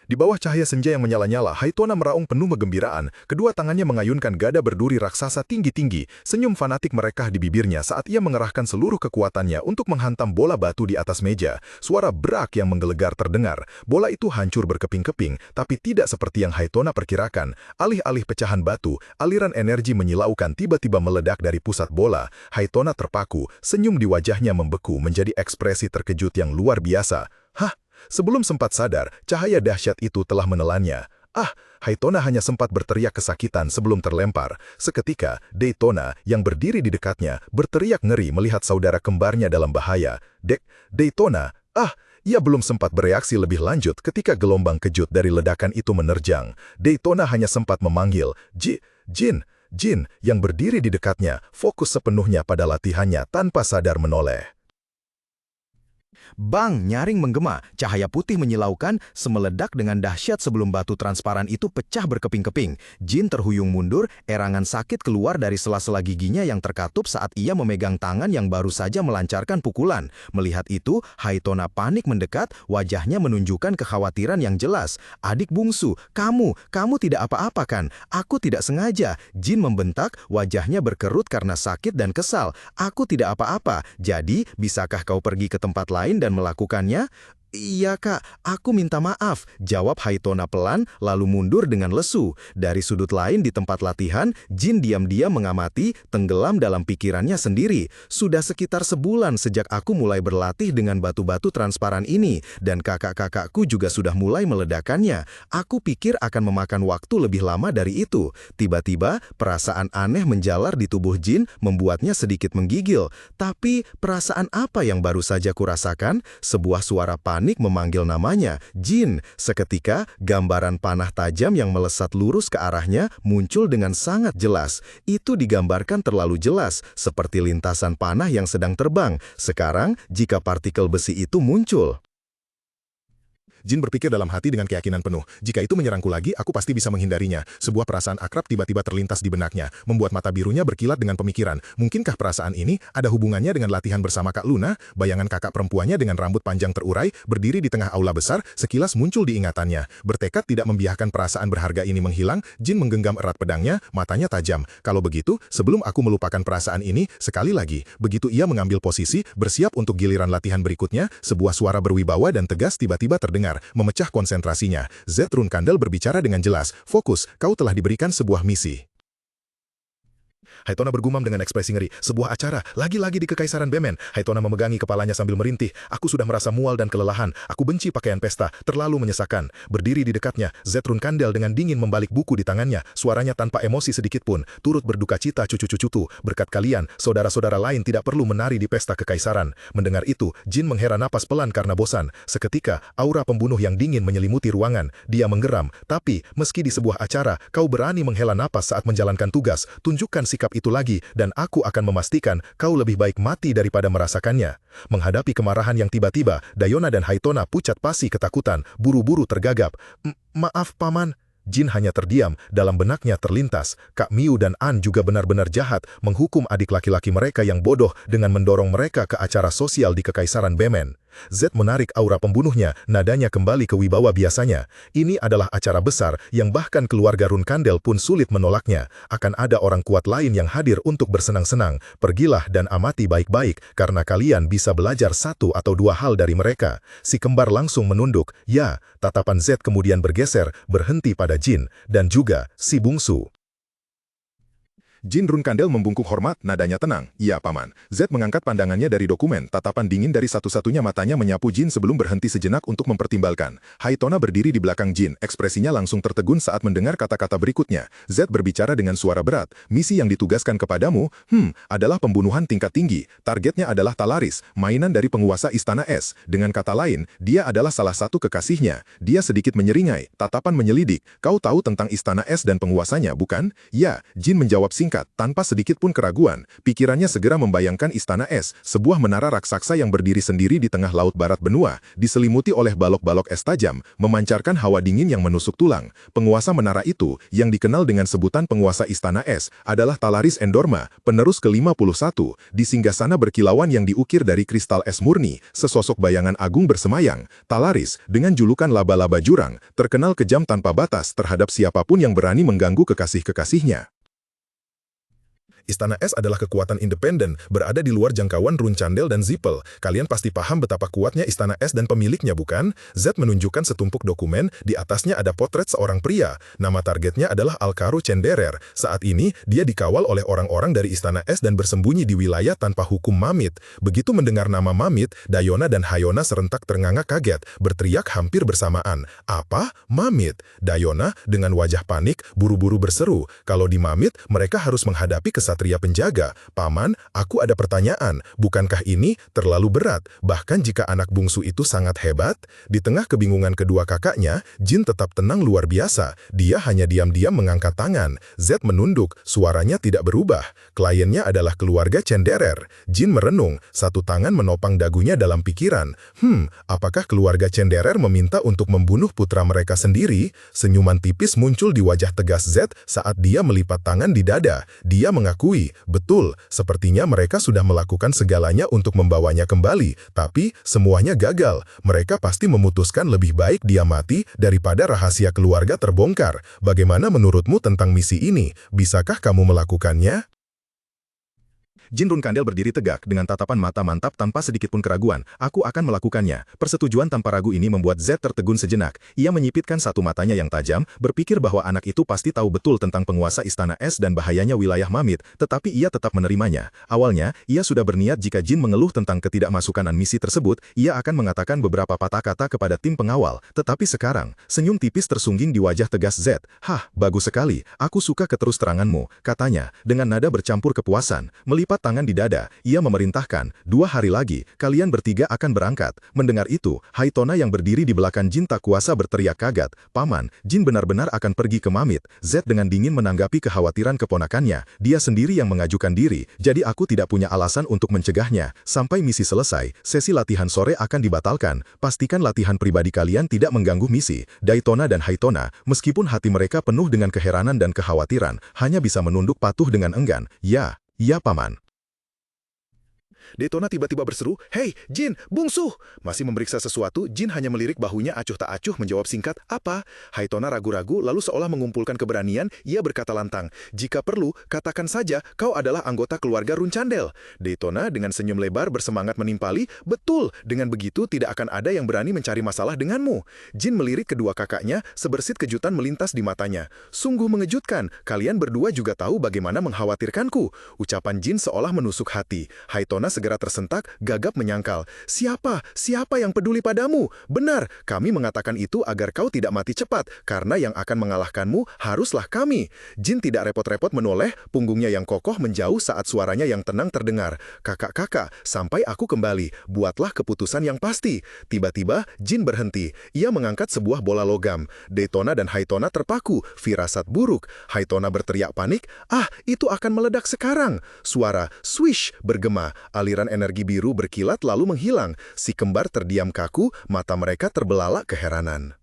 Di bawah cahaya senja yang menyala-nyala, Haitona meraung penuh kegembiraan. Kedua tangannya mengayunkan gada berduri raksasa tinggi-tinggi. Senyum fanatik merekah di bibirnya saat ia mengerahkan seluruh kekuatannya untuk menghantam bola batu di atas meja. Suara berak yang menggelegar terdengar. Bola itu hancur berkeping-keping, tapi tidak seperti yang Haitona perkirakan. Alih-alih pecahan batu, aliran energi menyilaukan tiba-tiba meledak dari pusat bola. Haitona terpaku, senyum di wajahnya membeku menjadi ekspresi terkejut yang luar biasa. Hah? Sebelum sempat sadar, cahaya dahsyat itu telah menelannya. Haitona hanya sempat berteriak kesakitan sebelum terlempar. Seketika, Daytona yang berdiri di dekatnya berteriak ngeri melihat saudara kembarnya dalam bahaya. Daytona, ia belum sempat bereaksi lebih lanjut ketika gelombang kejut dari ledakan itu menerjang. Daytona hanya sempat memanggil, Jin, yang berdiri di dekatnya, fokus sepenuhnya pada latihannya tanpa sadar menoleh. Bang, nyaring menggema, cahaya putih menyilaukan, semeledak dengan dahsyat sebelum batu transparan itu pecah berkeping-keping. Jin terhuyung mundur, erangan sakit keluar dari sela-sela giginya yang terkatup saat ia memegang tangan yang baru saja melancarkan pukulan. Melihat itu, Haitona panik mendekat, wajahnya menunjukkan kekhawatiran yang jelas. Adik bungsu, kamu tidak apa-apa kan? Aku tidak sengaja. Jin membentak, wajahnya berkerut karena sakit dan kesal. Aku tidak apa-apa, jadi bisakah kau pergi ke tempat lain dan melakukannya? Iya kak, aku minta maaf, jawab Haitona pelan lalu mundur dengan lesu. Dari sudut lain di tempat latihan, Jin diam-diam mengamati, tenggelam dalam pikirannya sendiri. Sudah sekitar sebulan sejak aku mulai berlatih dengan batu-batu transparan ini, dan kakak-kakakku juga sudah mulai meledakannya. Aku pikir akan memakan waktu lebih lama dari itu. Tiba-tiba, perasaan aneh menjalar di tubuh Jin membuatnya sedikit menggigil. Tapi, perasaan apa yang baru saja kurasakan? Sebuah suara panik memanggil namanya, Jin. Seketika, gambaran panah tajam yang melesat lurus ke arahnya muncul dengan sangat jelas. Itu digambarkan terlalu jelas, seperti lintasan panah yang sedang terbang. Sekarang, jika partikel besi itu muncul, Jin berpikir dalam hati dengan keyakinan penuh. Jika itu menyerangku lagi, aku pasti bisa menghindarinya. Sebuah perasaan akrab tiba-tiba terlintas di benaknya, membuat mata birunya berkilat dengan pemikiran. Mungkinkah perasaan ini ada hubungannya dengan latihan bersama Kak Luna? Bayangan kakak perempuannya dengan rambut panjang terurai, berdiri di tengah aula besar, sekilas muncul di ingatannya. Bertekad tidak membiarkan perasaan berharga ini menghilang, Jin menggenggam erat pedangnya, matanya tajam. Kalau begitu, sebelum aku melupakan perasaan ini, sekali lagi, begitu ia mengambil posisi, bersiap untuk giliran latihan berikutnya, sebuah suara berwibawa dan tegas tiba-tiba terdengar, memecah konsentrasinya. Zetrun Kandel berbicara dengan jelas, fokus, kau telah diberikan sebuah misi. Haitona bergumam dengan ekspresi ngeri. Sebuah acara, lagi-lagi di Kekaisaran Bemen. Haitona memegangi kepalanya sambil merintih. Aku sudah merasa mual dan kelelahan. Aku benci pakaian pesta, terlalu menyesakan. Berdiri di dekatnya, Zetrun Kandel dengan dingin membalik buku di tangannya. Suaranya tanpa emosi sedikit pun. Turut berduka cita cucu-cucutu. Berkat kalian, saudara-saudara lain tidak perlu menari di pesta kekaisaran. Mendengar itu, Jin menghela napas pelan karena bosan. Seketika, aura pembunuh yang dingin menyelimuti ruangan. Dia menggeram. Tapi, meski di sebuah acara, kau berani menghela napas saat menjalankan tugas. Tunjukkan sikap itu lagi, dan aku akan memastikan kau lebih baik mati daripada merasakannya. Menghadapi kemarahan yang tiba-tiba, Dayona dan Haitona pucat pasi ketakutan, buru-buru tergagap. Maaf, Paman. Jin hanya terdiam, dalam benaknya terlintas. Kak Miu dan An juga benar-benar jahat, menghukum adik laki-laki mereka yang bodoh dengan mendorong mereka ke acara sosial di Kekaisaran Bemen. Z menarik aura pembunuhnya, nadanya kembali ke wibawa biasanya. Ini adalah acara besar yang bahkan keluarga Run Kandel pun sulit menolaknya. Akan ada orang kuat lain yang hadir untuk bersenang-senang. Pergilah dan amati baik-baik, karena kalian bisa belajar satu atau dua hal dari mereka. Si kembar langsung menunduk. Ya, tatapan Z kemudian bergeser, berhenti pada Jin, dan juga si bungsu. Jin Run Kandel membungkuk hormat, nadanya tenang. Iya, Paman. Z mengangkat pandangannya dari dokumen, tatapan dingin dari satu-satunya matanya menyapu Jin sebelum berhenti sejenak untuk mempertimbangkan. Haitona berdiri di belakang Jin, ekspresinya langsung tertegun saat mendengar kata-kata berikutnya. Z berbicara dengan suara berat. Misi yang ditugaskan kepadamu, adalah pembunuhan tingkat tinggi. Targetnya adalah Talaris, mainan dari penguasa Istana Es. Dengan kata lain, dia adalah salah satu kekasihnya. Dia sedikit menyeringai, tatapan menyelidik. Kau tahu tentang Istana Es dan penguasanya, bukan? Ya, Jin menjawab singkat berangkat, tanpa sedikit pun keraguan, pikirannya segera membayangkan Istana Es, sebuah menara raksasa yang berdiri sendiri di tengah laut barat benua, diselimuti oleh balok-balok es tajam, memancarkan hawa dingin yang menusuk tulang. Penguasa menara itu, yang dikenal dengan sebutan penguasa Istana Es, adalah Talaris Endorma, penerus ke-51, di singgasana berkilauan yang diukir dari kristal es murni, sesosok bayangan agung bersemayam. Talaris, dengan julukan laba-laba jurang, terkenal kejam tanpa batas terhadap siapapun yang berani mengganggu kekasih-kekasihnya. Istana Es adalah kekuatan independen, berada di luar jangkauan Runcandel dan Zippel. Kalian pasti paham betapa kuatnya Istana Es dan pemiliknya, bukan? Z menunjukkan setumpuk dokumen, di atasnya ada potret seorang pria. Nama targetnya adalah Alcaro Cenderer. Saat ini, dia dikawal oleh orang-orang dari Istana Es dan bersembunyi di wilayah tanpa hukum Mamit. Begitu mendengar nama Mamit, Dayona dan Hayona serentak ternganga kaget, berteriak hampir bersamaan. Apa? Mamit? Dayona, dengan wajah panik, buru-buru berseru. Kalau di Mamit, mereka harus menghadapi kesatria penjaga. Paman, aku ada pertanyaan. Bukankah ini terlalu berat? Bahkan jika anak bungsu itu sangat hebat? Di tengah kebingungan kedua kakaknya, Jin tetap tenang luar biasa. Dia hanya diam-diam mengangkat tangan. Z menunduk, suaranya tidak berubah. Kliennya adalah keluarga Cenderer. Jin merenung, satu tangan menopang dagunya dalam pikiran. Apakah keluarga Cenderer meminta untuk membunuh putra mereka sendiri? Senyuman tipis muncul di wajah tegas Z saat dia melipat tangan di dada. Dia mengaku, betul, sepertinya mereka sudah melakukan segalanya untuk membawanya kembali, tapi semuanya gagal. Mereka pasti memutuskan lebih baik dia mati daripada rahasia keluarga terbongkar. Bagaimana menurutmu tentang misi ini? Bisakah kamu melakukannya? Jin Runcandel berdiri tegak dengan tatapan mata mantap tanpa sedikit pun keraguan. Aku akan melakukannya. Persetujuan tanpa ragu ini membuat Z tertegun sejenak. Ia menyipitkan satu matanya yang tajam, berpikir bahwa anak itu pasti tahu betul tentang penguasa Istana Es dan bahayanya wilayah Mamit, tetapi ia tetap menerimanya. Awalnya, ia sudah berniat jika Jin mengeluh tentang ketidakmasukanan misi tersebut, ia akan mengatakan beberapa patah kata kepada tim pengawal. Tetapi sekarang, senyum tipis tersungging di wajah tegas Z. Hah, bagus sekali. Aku suka keterus teranganmu, katanya, dengan nada bercampur kepuasan. Melipat tangan di dada, ia memerintahkan, 2 hari lagi, kalian bertiga akan berangkat. Mendengar itu, Haytona yang berdiri di belakang Jin tak kuasa berteriak kaget. Paman, Jin benar-benar akan pergi ke Mamit. Z dengan dingin menanggapi kekhawatiran keponakannya. Dia sendiri yang mengajukan diri, jadi aku tidak punya alasan untuk mencegahnya. Sampai misi selesai, sesi latihan sore akan dibatalkan. Pastikan latihan pribadi kalian tidak mengganggu misi. Daytona dan Haytona, meskipun hati mereka penuh dengan keheranan dan kekhawatiran, hanya bisa menunduk patuh dengan enggan. Ya, paman. Daytona tiba-tiba berseru, "Hei, Jin, bungsu!" Masih memeriksa sesuatu, Jin hanya melirik bahunya acuh tak acuh menjawab singkat, "Apa?" Haytona ragu-ragu lalu seolah mengumpulkan keberanian, ia berkata lantang, "Jika perlu, katakan saja kau adalah anggota keluarga Runcandel." Daytona dengan senyum lebar bersemangat menimpali, "Betul, dengan begitu tidak akan ada yang berani mencari masalah denganmu." Jin melirik kedua kakaknya, sebersit kejutan melintas di matanya. "Sungguh mengejutkan, kalian berdua juga tahu bagaimana mengkhawatirkanku." Ucapan Jin seolah menusuk hati. Haytona segera tersentak, gagap menyangkal. Siapa yang peduli padamu? Benar, kami mengatakan itu agar kau tidak mati cepat, karena yang akan mengalahkanmu haruslah kami." Jin tidak repot-repot menoleh, punggungnya yang kokoh menjauh saat suaranya yang tenang terdengar. "Kakak-kakak, sampai aku kembali, buatlah keputusan yang pasti." Tiba-tiba, Jin berhenti. Ia mengangkat sebuah bola logam. Daytona dan Haytona terpaku, firasat buruk. Haytona berteriak panik, "Ah, itu akan meledak sekarang." Suara swish bergema. Aliran energi biru berkilat lalu menghilang. Si kembar terdiam kaku, mata mereka terbelalak keheranan.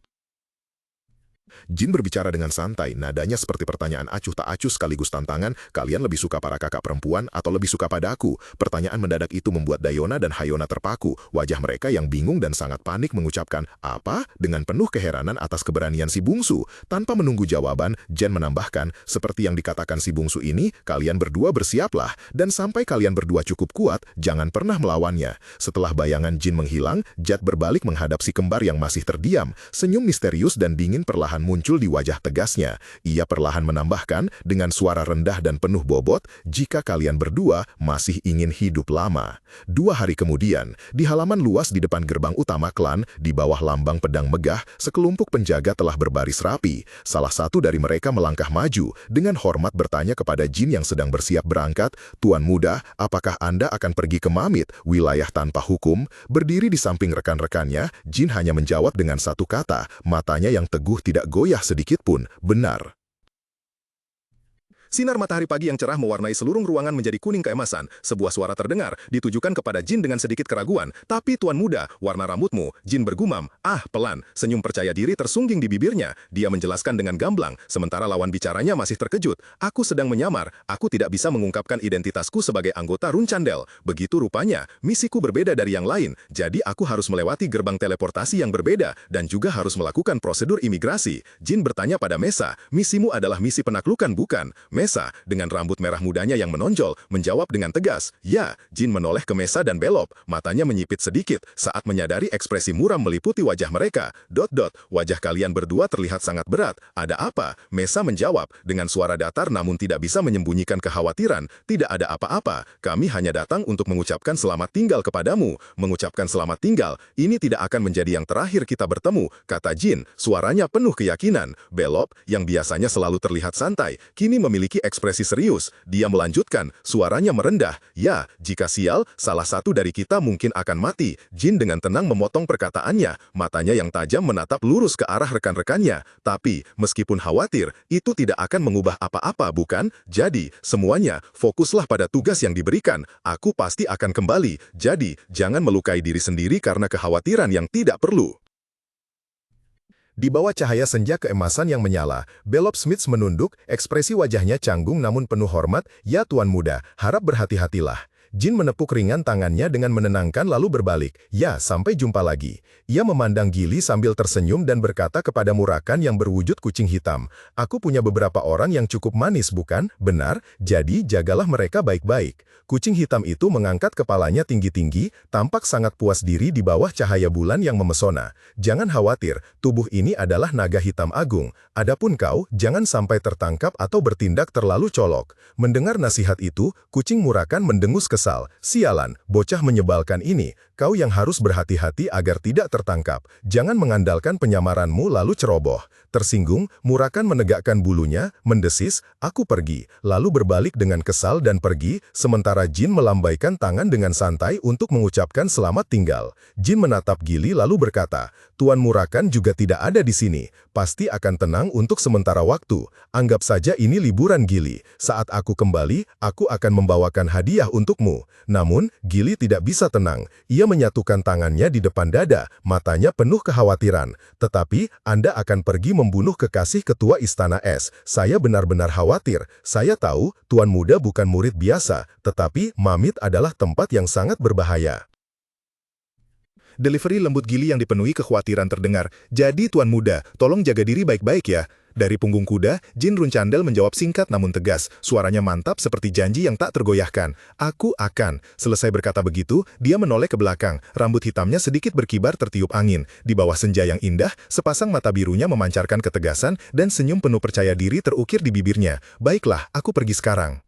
Jin berbicara dengan santai, nadanya seperti pertanyaan acuh tak acuh sekaligus tantangan, "Kalian lebih suka para kakak perempuan atau lebih suka pada aku?" Pertanyaan mendadak itu membuat Dayona dan Hayona terpaku. Wajah mereka yang bingung dan sangat panik mengucapkan, "Apa?" dengan penuh keheranan atas keberanian si bungsu. Tanpa menunggu jawaban, Jin menambahkan, "Seperti yang dikatakan si bungsu ini, kalian berdua bersiaplah, dan sampai kalian berdua cukup kuat, jangan pernah melawannya." Setelah bayangan Jin menghilang, Jet berbalik menghadap si kembar yang masih terdiam. Senyum misterius dan dingin perlahan muncul di wajah tegasnya. Ia perlahan menambahkan dengan suara rendah dan penuh bobot, "Jika kalian berdua masih ingin hidup lama." 2 hari kemudian, di halaman luas di depan gerbang utama klan, di bawah lambang pedang megah, sekelompok penjaga telah berbaris rapi. Salah satu dari mereka melangkah maju, dengan hormat bertanya kepada Jin yang sedang bersiap berangkat, "Tuan muda, apakah Anda akan pergi ke Mamit, wilayah tanpa hukum?" Berdiri di samping rekan-rekannya, Jin hanya menjawab dengan satu kata, matanya yang teguh tidak goyah sedikit pun, "Benar." Sinar matahari pagi yang cerah mewarnai seluruh ruangan menjadi kuning keemasan. Sebuah suara terdengar, ditujukan kepada Jin dengan sedikit keraguan. Tapi tuan muda, warna rambutmu. Jin bergumam. Ah, pelan. Senyum percaya diri tersungging di bibirnya. Dia menjelaskan dengan gamblang, sementara lawan bicaranya masih terkejut. Aku sedang menyamar. Aku tidak bisa mengungkapkan identitasku sebagai anggota Run Candel. Begitu rupanya, misiku berbeda dari yang lain. Jadi aku harus melewati gerbang teleportasi yang berbeda dan juga harus melakukan prosedur imigrasi. Jin bertanya pada Mesa, misimu adalah misi penaklukan bukan? Mesa, dengan rambut merah mudanya yang menonjol, menjawab dengan tegas, ya. Jin menoleh ke Mesa dan belok, matanya menyipit sedikit saat menyadari ekspresi muram meliputi wajah mereka. Wajah kalian berdua terlihat sangat berat. Ada apa? Mesa menjawab, dengan suara datar namun tidak bisa menyembunyikan kekhawatiran. Tidak ada apa-apa, kami hanya datang untuk mengucapkan selamat tinggal kepadamu. Mengucapkan selamat tinggal, ini tidak akan menjadi yang terakhir kita bertemu, kata Jin, suaranya penuh keyakinan. Belop, yang biasanya selalu terlihat santai, kini memiliki ekspresi serius. Dia melanjutkan, suaranya merendah, ya, jika sial, salah satu dari kita mungkin akan mati. Jin dengan tenang memotong perkataannya, matanya yang tajam menatap lurus ke arah rekan-rekannya. Tapi, meskipun khawatir, itu tidak akan mengubah apa-apa, bukan? Jadi, semuanya, fokuslah pada tugas yang diberikan. Aku pasti akan kembali, jadi, jangan melukai diri sendiri karena kekhawatiran yang tidak perlu. Di bawah cahaya senja keemasan yang menyala, Belop Smith menunduk, ekspresi wajahnya canggung namun penuh hormat, ya tuan muda, harap berhati-hatilah. Jin menepuk ringan tangannya dengan menenangkan lalu berbalik, ya sampai jumpa lagi. Ia memandang Gili sambil tersenyum dan berkata kepada Murakan yang berwujud kucing hitam, aku punya beberapa orang yang cukup manis bukan? Benar, jadi jagalah mereka baik-baik. Kucing hitam itu mengangkat kepalanya tinggi-tinggi, tampak sangat puas diri di bawah cahaya bulan yang memesona. Jangan khawatir, tubuh ini adalah naga hitam agung. Adapun kau, jangan sampai tertangkap atau bertindak terlalu colok. Mendengar nasihat itu, kucing Murakan mendengus kesal. Sialan, bocah menyebalkan ini. Kau yang harus berhati-hati agar tidak tertangkap. Jangan mengandalkan penyamaranmu lalu ceroboh. Tersinggung, Murakan menegakkan bulunya, mendesis, aku pergi, lalu berbalik dengan kesal dan pergi, sementara Jin melambaikan tangan dengan santai untuk mengucapkan selamat tinggal. Jin menatap Gili lalu berkata, Tuan Murakan juga tidak ada di sini, pasti akan tenang untuk sementara waktu. Anggap saja ini liburan Gili. Saat aku kembali, aku akan membawakan hadiah untukmu. Namun, Gili tidak bisa tenang. Ia menyatukan tangannya di depan dada, matanya penuh kekhawatiran. Tetapi, Anda akan pergi membunuh kekasih ketua Istana Es. Saya benar-benar khawatir. Saya tahu, Tuan Muda bukan murid biasa, tetapi Mamit adalah tempat yang sangat berbahaya. Delivery lembut Gili yang dipenuhi kekhawatiran terdengar. Jadi Tuan Muda, tolong jaga diri baik-baik ya. Dari punggung kuda, Jin Run Candel menjawab singkat namun tegas. Suaranya mantap seperti janji yang tak tergoyahkan. Aku akan. Selesai berkata begitu, dia menoleh ke belakang. Rambut hitamnya sedikit berkibar tertiup angin. Di bawah senja yang indah, sepasang mata birunya memancarkan ketegasan dan senyum penuh percaya diri terukir di bibirnya. Baiklah, aku pergi sekarang.